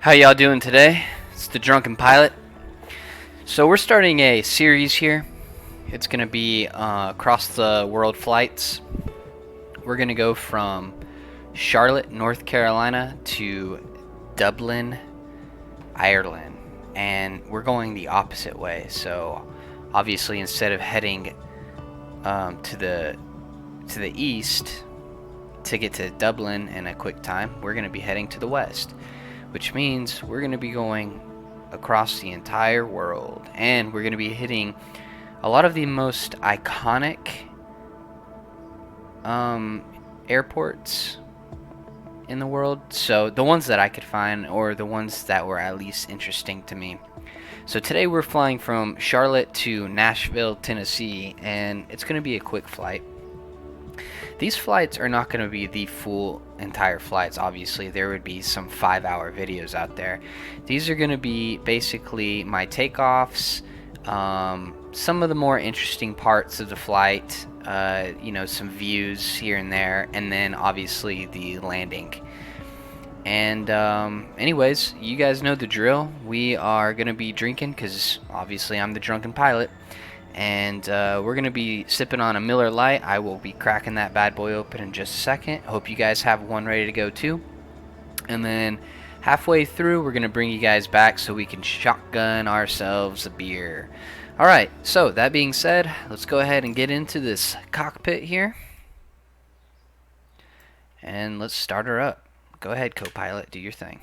How y'all doing today? It's the Drunken Pilot. So we're starting a series here. It's going to be across the world flights. We're going to go from Charlotte, North Carolina to Dublin, Ireland. And we're going the opposite way. So obviously instead of heading to the east to get to Dublin in a quick time, we're going to be heading to the west. Which means we're going to be going across the entire world, and we're going to be hitting a lot of the most iconic airports in the world. So the ones that I could find, or the ones that were at least interesting to me. So today we're flying from Charlotte to Nashville, Tennessee, and it's going to be a quick flight. These flights are not going to be the full entire flights. Obviously there would be some 5-hour videos out there. These are going to be basically my takeoffs, some of the more interesting parts of the flight, some views here and there, and then obviously the landing. And anyways, you guys know the drill. We are going to be drinking because obviously I'm the drunken pilot. And we're going to be sipping on a Miller Lite. I will be cracking that bad boy open in just a second. Hope you guys have one ready to go too. And then halfway through, we're going to bring you guys back so we can shotgun ourselves a beer. Alright, so that being said, let's go ahead and get into this cockpit here. And let's start her up. Go ahead, co-pilot, do your thing.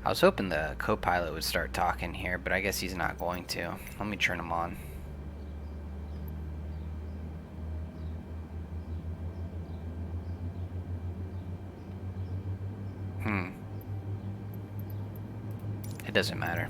I was hoping the co-pilot would start talking here, but I guess he's not going to. Let me turn him on. It doesn't matter.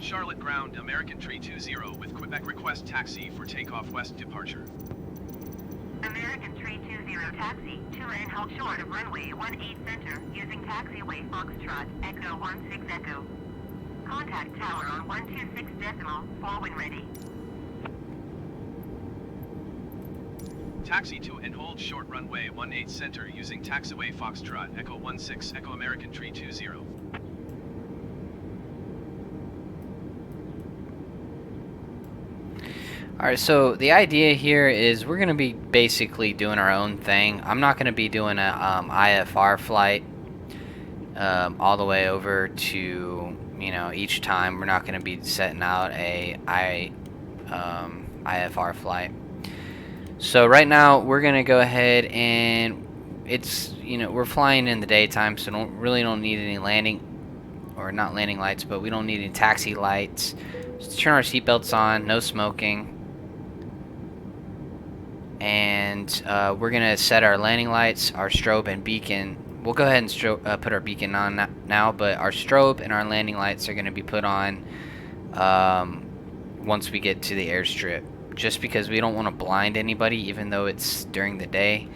Charlotte ground, American Tree 20 with Quebec request taxi for takeoff west departure. American Tree 20 taxi to and hold short of runway 18 center using taxiway Foxtrot Echo 16 Echo. Contact tower on 126 decimal, fall when ready. Taxi to and hold short runway 18 center using taxiway Foxtrot Echo 16 Echo American Tree 20. Alright, so the idea here is we're going to be basically doing our own thing. I'm not going to be doing a IFR flight all the way over to, each time. We're not going to be setting out a IFR flight. So right now we're going to go ahead and it's, we're flying in the daytime, so don't need any landing, or not landing lights, but we don't need any taxi lights. Let's turn our seatbelts on, no smoking. And we're going to set our landing lights, our strobe and beacon. We'll go ahead and put our beacon on now, but our strobe and our landing lights are going to be put on once we get to the airstrip. Just because we don't want to blind anybody, even though it's during the day.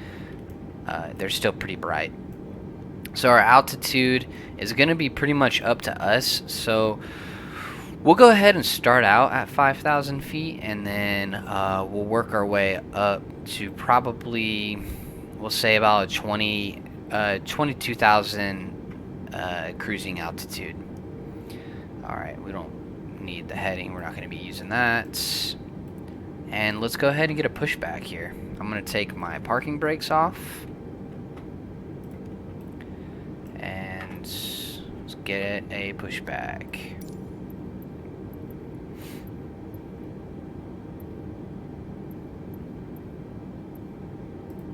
They're still pretty bright. So our altitude is going to be pretty much up to us. So we'll go ahead and start out at 5,000 feet, and then we'll work our way up to probably, we'll say about a 22,000 cruising altitude. Alright, we don't need the heading. We're not going to be using that. And let's go ahead and get a pushback here. I'm going to take my parking brakes off. And let's get a pushback.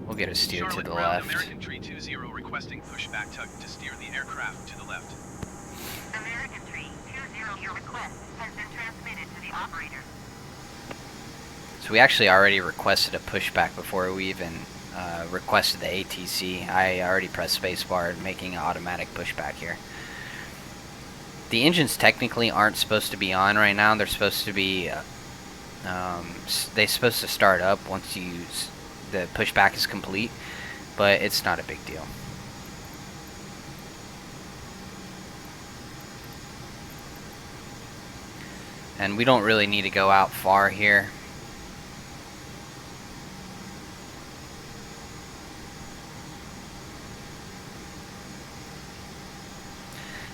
We'll get a steer Charlotte to the ground, left. American Tree 20 requesting pushback tug to steer the aircraft to the left. American Tree 20, your request has been transmitted to the operator. So we actually already requested a pushback before we even requested the ATC. I already pressed spacebar, making an automatic pushback here. The engines technically aren't supposed to be on right now. They're supposed to be they're supposed to start up once the pushback is complete, but it's not a big deal. And we don't really need to go out far here.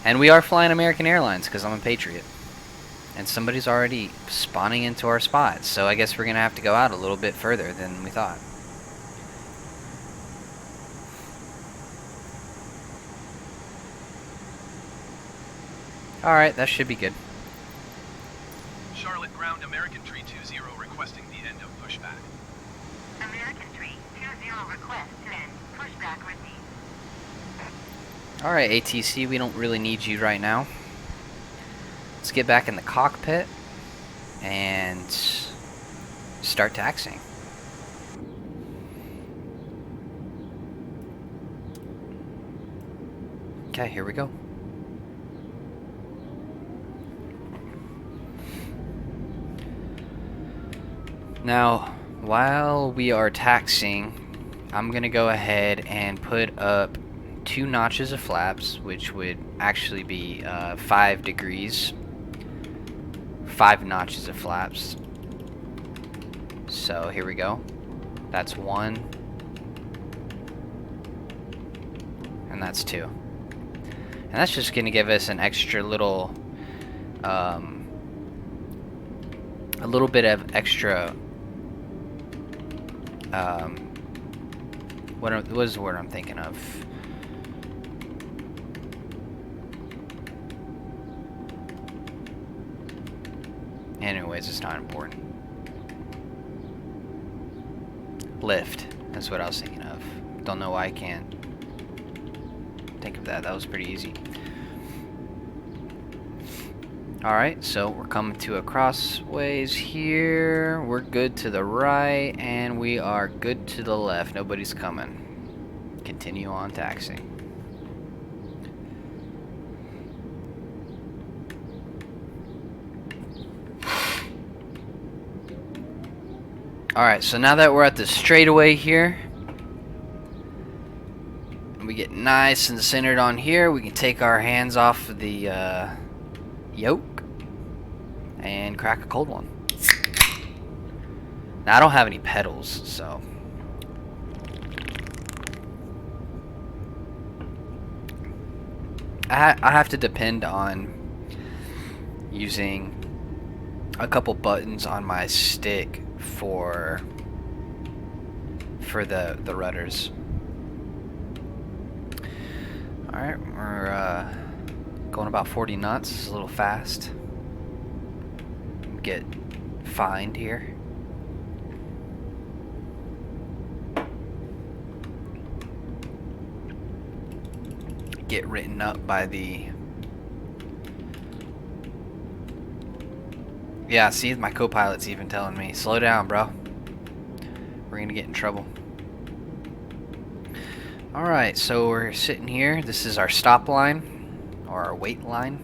And we are flying American Airlines because I'm a patriot. And somebody's already spawning into our spots, so I guess we're going to have to go out a little bit further than we thought. Alright, that should be good. Charlotte ground American Tree 20 requesting the end of pushback. American Tree 20 request to end. Pushback received. Alright, ATC, we don't really need you right now. Let's get back in the cockpit and start taxiing. Okay, here we go. Now, while we are taxiing, I'm going to go ahead and put up 2 notches of flaps, which would actually be 5 degrees. 5 notches of flaps. So here we go. That's 1. And that's 2. And that's just going to give us an extra little, a little bit of extra, what is the word I'm thinking of? Anyways, it's not important. Lift. That's what I was thinking of. Don't know why I can't think of that. That was pretty easy. Alright, so we're coming to a crossways here. We're good to the right, and we are good to the left. Nobody's coming. Continue on taxiing. Alright, so now that we're at the straightaway here, and we get nice and centered on here, we can take our hands off of the yoke and crack a cold one. Now, I don't have any pedals, so I have to depend on using a couple buttons on my stick for the rudders. Alright, we're going about 40 knots. It's a little fast. Get fined here. Get written up by the... Yeah, see, my co-pilot's even telling me, slow down, bro. We're gonna get in trouble. Alright, so we're sitting here. This is our stop line, or our wait line,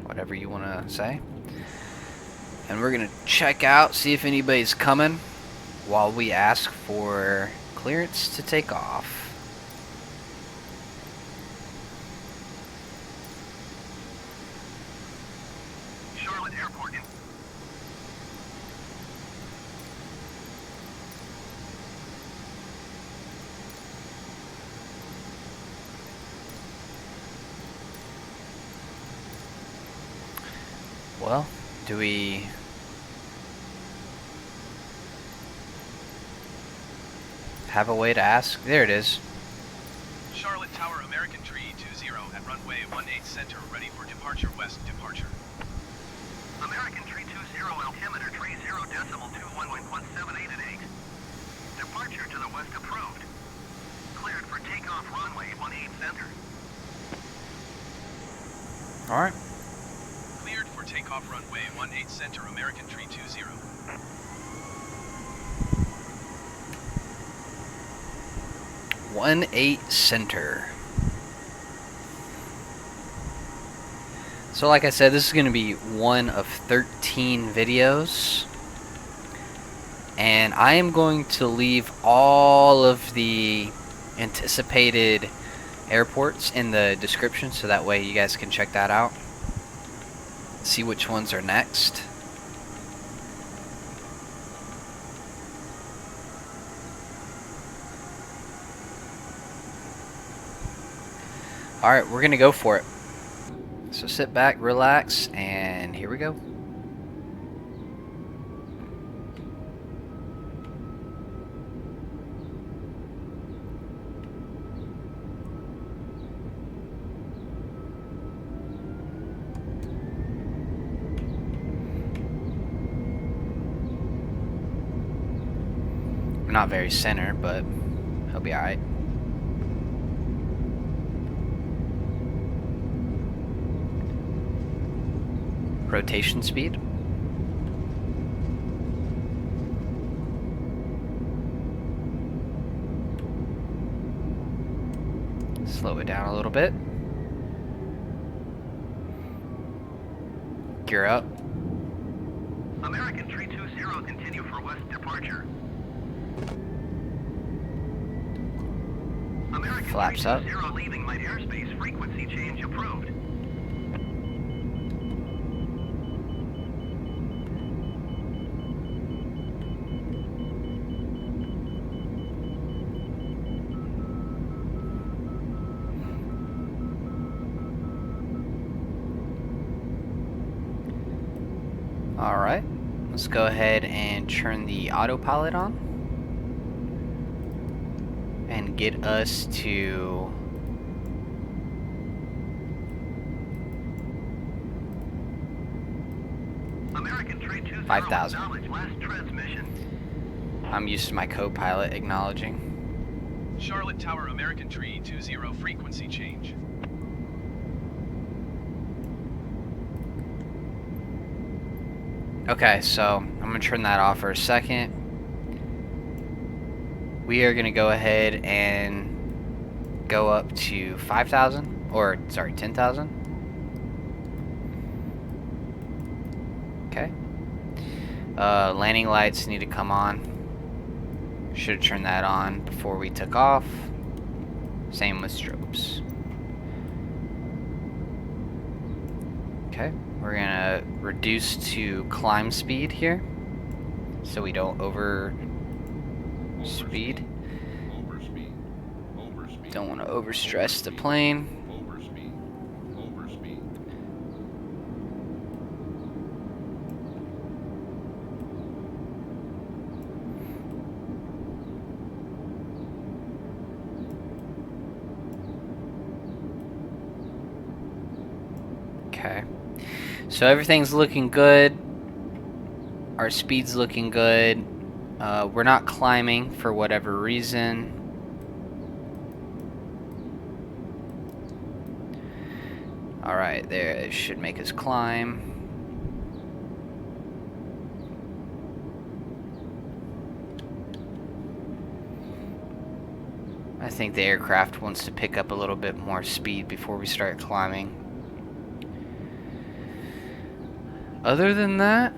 whatever you want to say. And we're gonna check out, see if anybody's coming, while we ask for clearance to take off. Charlotte Airport in... Well, do we... have a way to ask? There it is. Charlotte Tower American Tree 20 at runway 18 center, ready for departure west departure. American Tree 20 altimeter 30.211.78 at 8. Departure to the west approved. Cleared for takeoff runway 18 center. Alright. Cleared for takeoff runway 18 center, American Tree 20. 18 center. So like I said, this is going to be one of 13 videos. And I am going to leave all of the anticipated airports in the description so that way you guys can check that out. See which ones are next. Alright, we're going to go for it. So sit back, relax, and here we go. We're not very center, but he'll be alright. Rotation speed. Slow it down a little bit. Gear up. American 320, continue for west departure. American Flaps up. 320 leaving light airspace, frequency change approved. Alright, let's go ahead and turn the autopilot on and get us to American 320, 5,000. acknowledge last transmission. I'm used to my co-pilot acknowledging. Charlotte Tower, American Tree 20, frequency change. Okay, so I'm going to turn that off for a second. We are going to go ahead and go up to 5,000, or sorry, 10,000. Okay. Landing lights need to come on. Should have turned that on before we took off. Same with strobes. Okay, we're gonna reduce to climb speed here so we don't over speed. Don't want to overstress the plane. Okay. So everything's looking good. Our speed's looking good. We're not climbing for whatever reason. Alright, there. It should make us climb. I think the aircraft wants to pick up a little bit more speed before we start climbing. Other than that,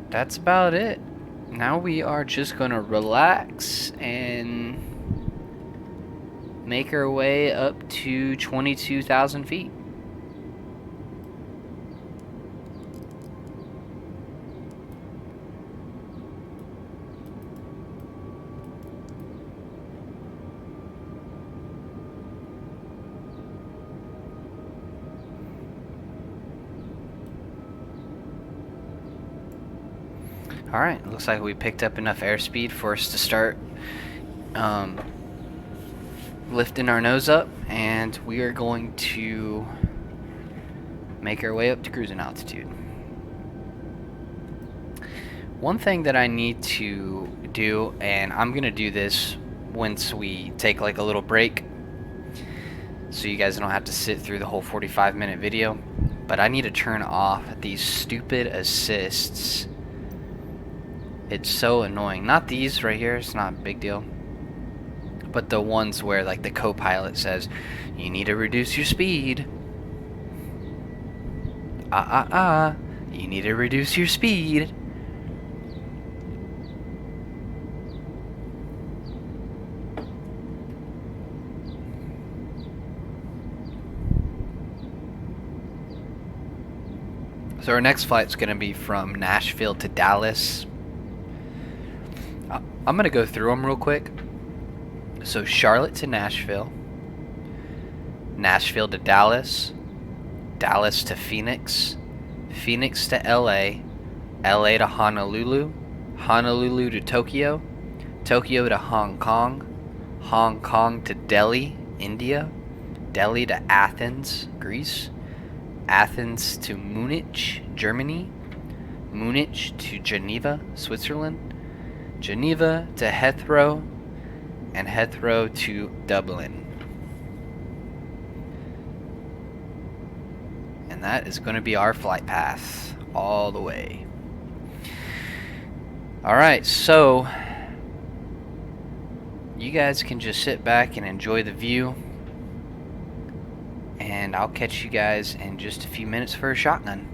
that's about it. Now we are just gonna relax and make our way up to 22,000 feet. Alright, looks like we picked up enough airspeed for us to start lifting our nose up, and we are going to make our way up to cruising altitude. One thing that I need to do, and I'm going to do this once we take like a little break so you guys don't have to sit through the whole 45-minute video, but I need to turn off these stupid assists. It's so annoying. Not these right here, it's not a big deal. But the ones where like the co-pilot says, you need to reduce your speed. You need to reduce your speed. So our next flight's going to be from Nashville to Dallas. I'm going to go through them real quick. So Charlotte to Nashville, Nashville to Dallas, Dallas to Phoenix, Phoenix to LA, LA to Honolulu, Honolulu to Tokyo, Tokyo to Hong Kong, Hong Kong to Delhi, India, Delhi to Athens, Greece, Athens to Munich, Germany, Munich to Geneva, Switzerland, Geneva to Heathrow, and Heathrow to Dublin. And that is going to be our flight path all the way. Alright, so you guys can just sit back and enjoy the view. And I'll catch you guys in just a few minutes for a shotgun.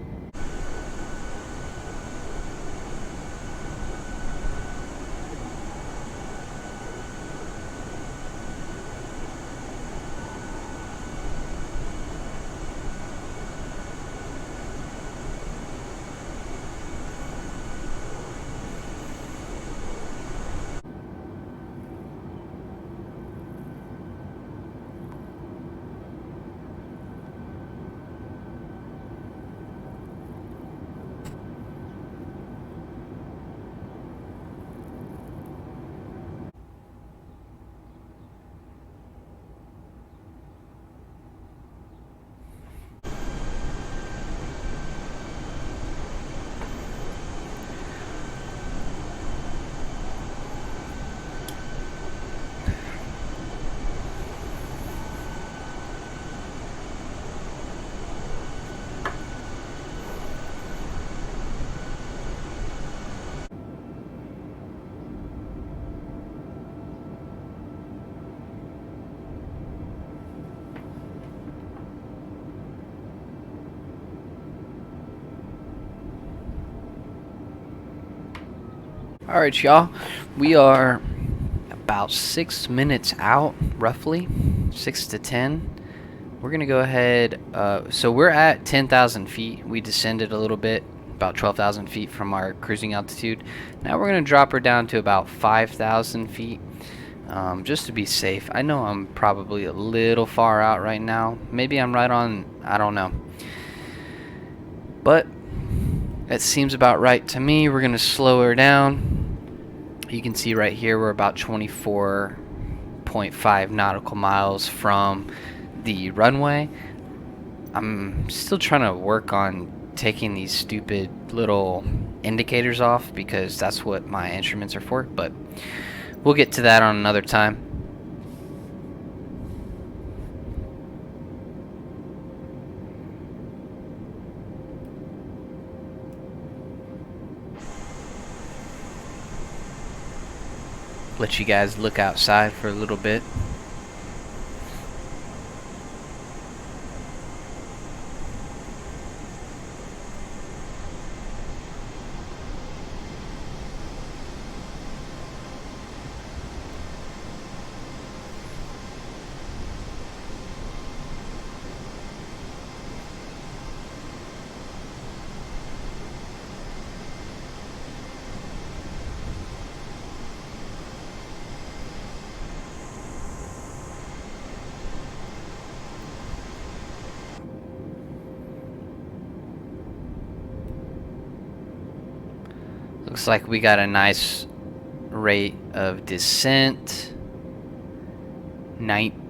Alright, y'all, we are about 6 minutes out, roughly 6 to 10. We're gonna go ahead, so we're at 10,000 feet. We descended a little bit, about 12,000 feet from our cruising altitude. Now we're gonna drop her down to about 5,000 feet, just to be safe. I know I'm probably a little far out right now. Maybe I'm right on, I don't know. But it seems about right to me. We're gonna slow her down. You can see right here we're about 24.5 nautical miles from the runway. I'm still trying to work on taking these stupid little indicators off because that's what my instruments are for, but we'll get to that on another time. Let you guys look outside for a little bit. Looks like we got a nice rate of descent.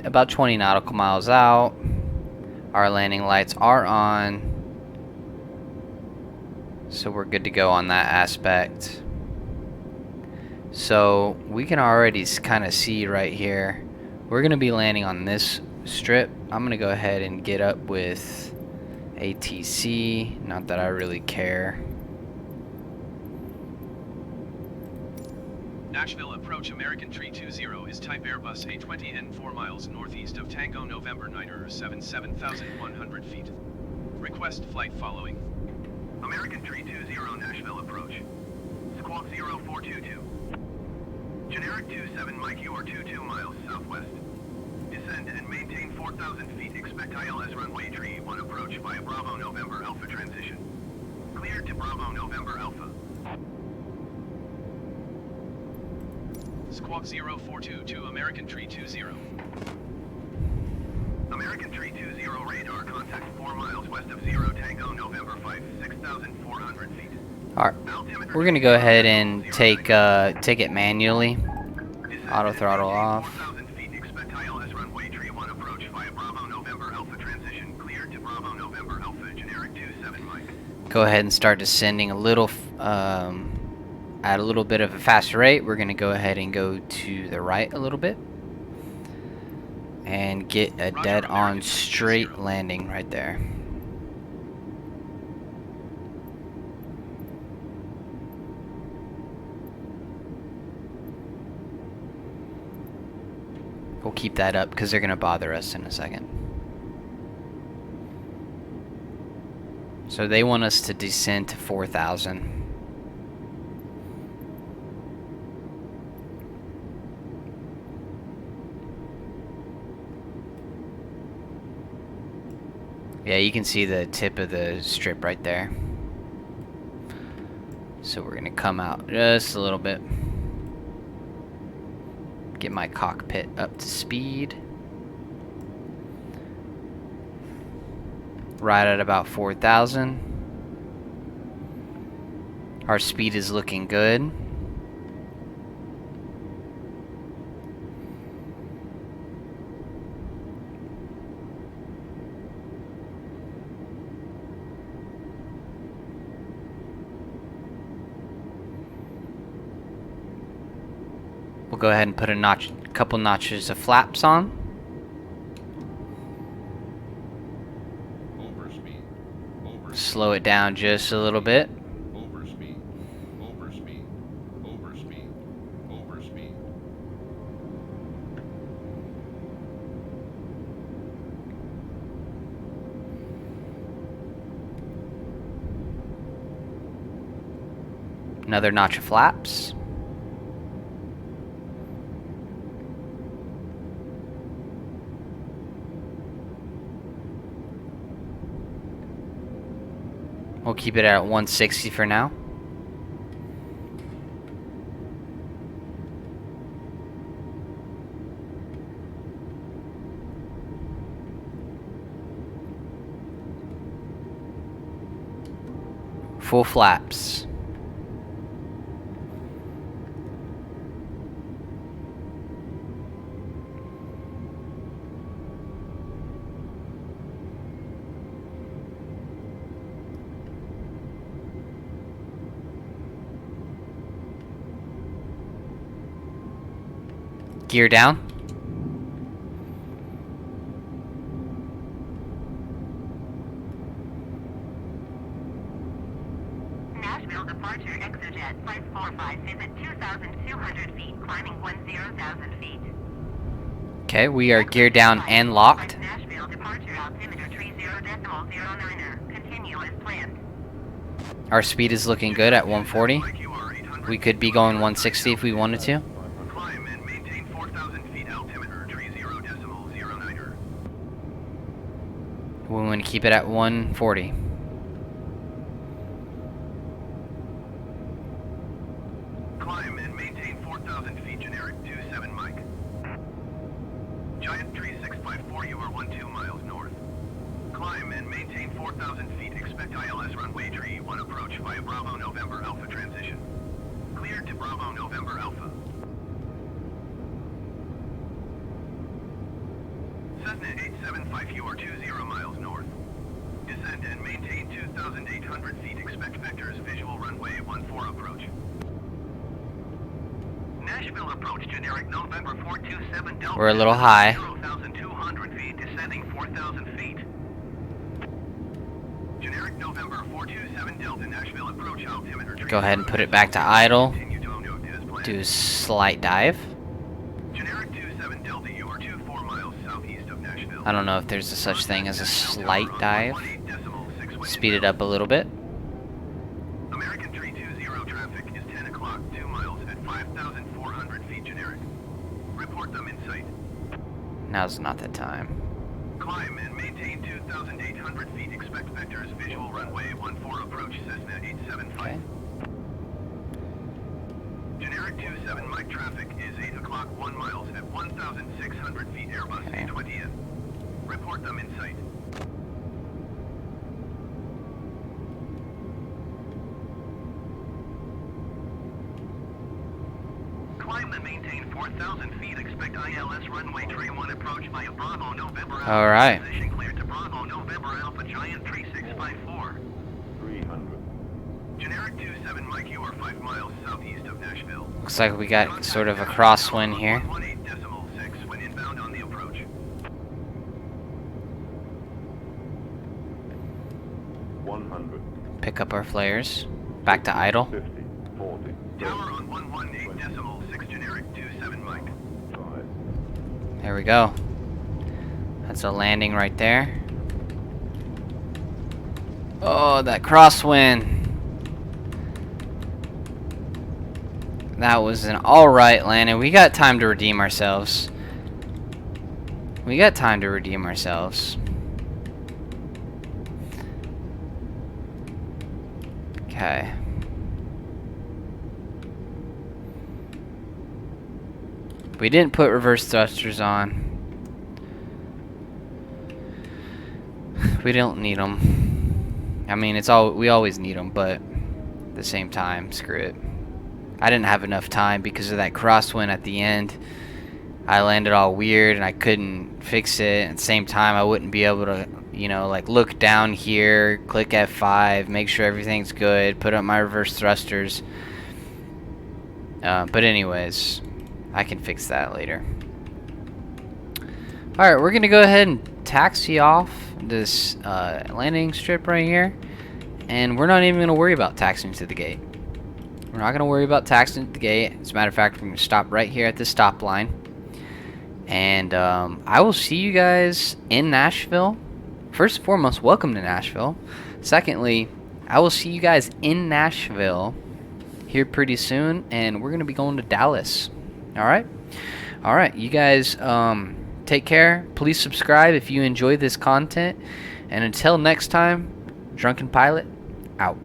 About 20 nautical miles out. Our landing lights are on, so we're good to go on that aspect. So we can already kind of see right here, we're going to be landing on this strip. I'm going to go ahead and get up with ATC, not that I really care. Nashville approach American Tree 20 is type Airbus A20N 4 miles northeast of Tango November Niner 77,100 feet. Request flight following. American Tree 20 Nashville approach. Squawk 0422. Generic 27 Mike, you are 22 miles southwest. Descend and maintain 4,000 feet. Expect ILS runway Tree 1 approach via Bravo November Alpha transition. Cleared to Bravo November Alpha. Squawk 0422 American Tree 20. American Tree 20 radar contact 4 miles west of 0 Tango November 5, 6,400 feet. Alright, we're gonna go ahead and take it manually. Auto throttle off. 4,000 feet. Expect ILS runway Tree 1 approach via Bravo November Alpha transition. Cleared to Bravo November Alpha. Generic 27 Mike. Go ahead and start descending a little, at a little bit of a faster rate. We're gonna go ahead and go to the right a little bit and get a dead-on straight landing right there. We'll keep that up because they're gonna bother us in a second. So they want us to descend to 4,000. Yeah, you can see the tip of the strip right there. So we're gonna come out just a little bit. Get my cockpit up to speed. Right at about 4,000. Our speed is looking good. We'll go ahead and put a couple notches of flaps on. Overspeed. Slow it down just a little bit. Overspeed. Overspeed. Overspeed. Overspeed. Another notch of flaps. We'll keep it at 160 for now. Full flaps. Gear down. Nashville departure Exojet 545 is at 2,200 feet, climbing 10,000 feet. Okay, we are geared down and locked. Nashville departure altimeter 30.09er. Continue as planned. Our speed is looking good at 140. We could be going 160 if we wanted to. Climb and maintain 4,000 feet. Altimeter Tree 0.09er. We want to keep it at 140. Climb and maintain 4,000 feet. Generic 27 Mike. Giant Tree 654, you are 12 miles north. Climb and maintain 4,000 feet. Expect ILS runway Tree 1 approach via Bravo November Alpha transition. Cleared to Bravo November Alpha. Cessna 875, you are 20 miles north. Descend and maintain 2,800 feet. Expect vectors visual runway 14 approach. Nashville approach, generic November 427 Delta. We're a little high. 0,200 feet, descending 4,000 feet. Generic November 427 Delta, Nashville approach altimeter. Go ahead and put it back to idle. Continue to note as planned. do a slight dive. Generic 27 Delta, you are 24 miles southeast of Nashville. I don't know if there's a such thing as a slight Tower on dive. 118.6 wind Speed it up a little bit. American 320 traffic is 10 o'clock, 2 miles at 5,400 feet generic. Report them in sight. Now's not the time. Climb and maintain 2,800 feet. Expect vectors, visual runway 14 approach Cessna 875. Okay. Generic 27 Mike traffic is 8 o'clock, 1 miles at 1,600 feet Airbus Okay. A20N. Report them in sight. Climb and maintain 4,000 feet. Expect ILS runway tree 1 approach via Bravo November Alpha. All right. Position clear to Bravo November Alpha Giant 3654. 300. Generic 27 Mike, you are 5 miles southeast of Nashville. Looks like we got sort of a crosswind here. 118.6 when inbound on the approach. 100. Pick up our flares. Back to idle. 50. 40. Tower on 118.6 generic 27 Mike. 5. There we go. That's a landing right there. Oh, that crosswind. That was an alright landing. We got time to redeem ourselves. We got time to redeem ourselves. Okay. We didn't put reverse thrusters on. We don't need them. I mean, we always need them, but at the same time, screw it. I didn't have enough time because of that crosswind at the end. I landed all weird and I couldn't fix it. At the same time, I wouldn't be able to, you know, like look down here, click F5, make sure everything's good, put up my reverse thrusters. But anyways, I can fix that later. Alright, we're going to go ahead and taxi off this landing strip right here. And we're not even going to worry about taxiing to the gate. We're not going to worry about taxiing to the gate. As a matter of fact, we're going to stop right here at this stop line. And I will see you guys in Nashville. First and foremost, welcome to Nashville. Secondly, I will see you guys in Nashville here pretty soon. And we're going to be going to Dallas. Alright? Alright, you guys take care. Please subscribe if you enjoy this content. And until next time, Drunken Pilot, out.